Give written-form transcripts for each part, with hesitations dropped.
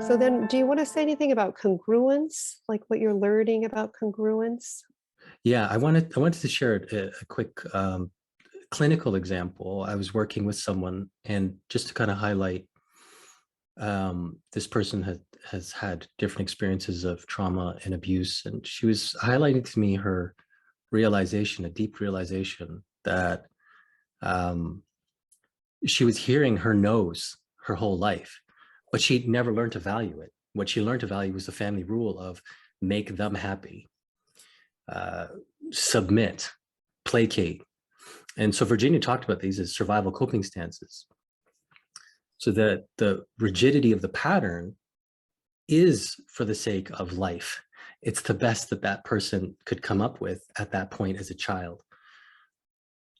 So then, do you want to say anything about congruence, like what you're learning about congruence? Yeah, I wanted to share a quick clinical example. I was working with someone, and just to kind of highlight, this person has had different experiences of trauma and abuse, and she was highlighting to me her realization, a deep realization that um, she was hearing her no's her whole life, but she never learned to value it. What she learned to value was the family rule of make them happy, uh, submit, placate. And so Virginia talked about these as survival coping stances. So that the rigidity of the pattern is for the sake of life. It's the best that that person could come up with at that point as a child.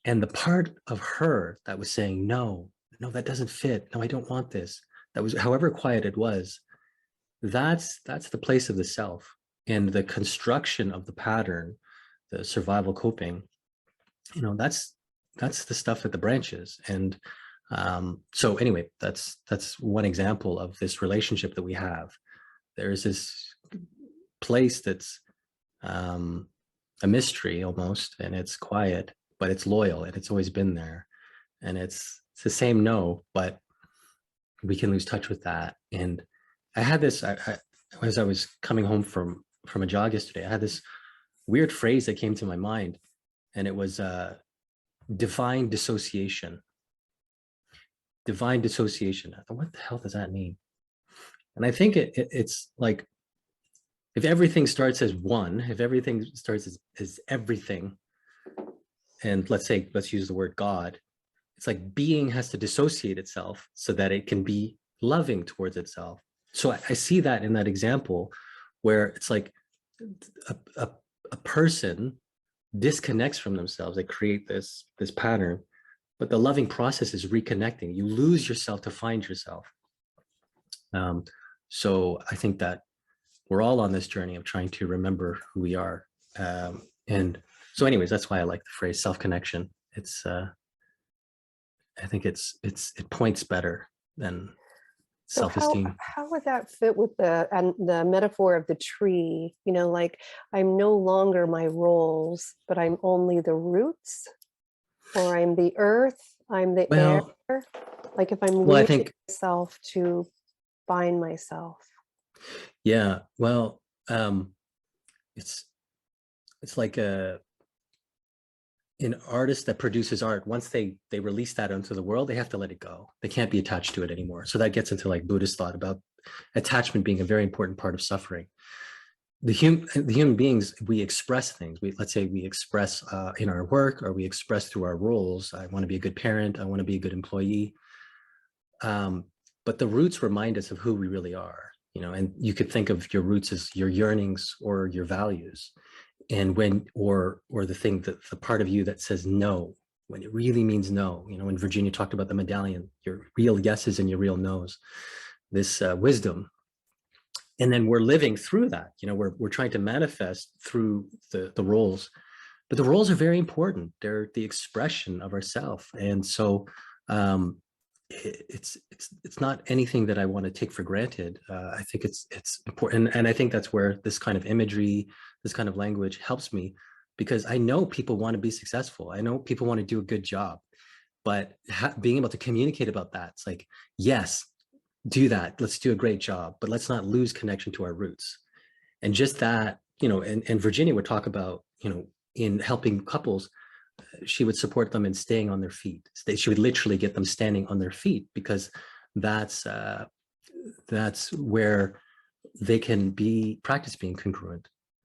And the part of her that was saying, no, no, that doesn't fit. No, I don't want this. That was, however quiet it was, that's the place of the self. And the construction of the pattern, the survival coping, that's the stuff at the branches. And so anyway, that's one example of this relationship that we have. There's this place that's a mystery almost, and it's quiet, but it's loyal, and it's always been there. And it's the same no, but we can lose touch with that. And I had this, as I was coming home from a jog yesterday, I had this weird phrase that came to my mind, and it was divine dissociation. Divine dissociation. I thought, what the hell does that mean? And I think it's like, if everything starts as one, if everything starts as everything, and let's use the word God, it's like being has to dissociate itself so that it can be loving towards itself. So I see that in that example where it's like a person disconnects from themselves. They create this pattern, but the loving process is reconnecting. You lose yourself to find yourself. So I think that we're all on this journey of trying to remember who we are. And so anyways, that's why I like the phrase self-connection. It's, I think it points better than So self-esteem. how would that fit with the metaphor of the tree? Like I'm no longer my roles, but I'm only the roots, or I'm the earth, I'm the air. Well, Like if I'm I losing think, myself to find myself. yeah, well, it's like an artist that produces art. Once they release that onto the world, they have to let it go. They can't be attached to it anymore. So that gets into like Buddhist thought about attachment being a very important part of suffering. The human beings, we express things. Let's say we express in our work, or we express through our roles. I want to be a good parent. I want to be a good employee. But the roots remind us of who we really are, and you could think of your roots as your yearnings or your values. And when, or the thing, that the part of you that says no, when it really means no, when Virginia talked about the medallion, your real yeses and your real nos, this wisdom. And then we're living through that, we're trying to manifest through the roles, but the roles are very important. They're the expression of ourself. And so it's not anything that I want to take for granted. I think it's important, and I think that's where this kind of imagery, this kind of language helps me, because I know people want to be successful. I know people want to do a good job, but being able to communicate about that, it's like, yes, do that. Let's do a great job, but let's not lose connection to our roots. And just that, and Virginia would talk about, in helping couples, she would support them in staying on their feet. She would literally get them standing on their feet, because that's where they can practice being congruent.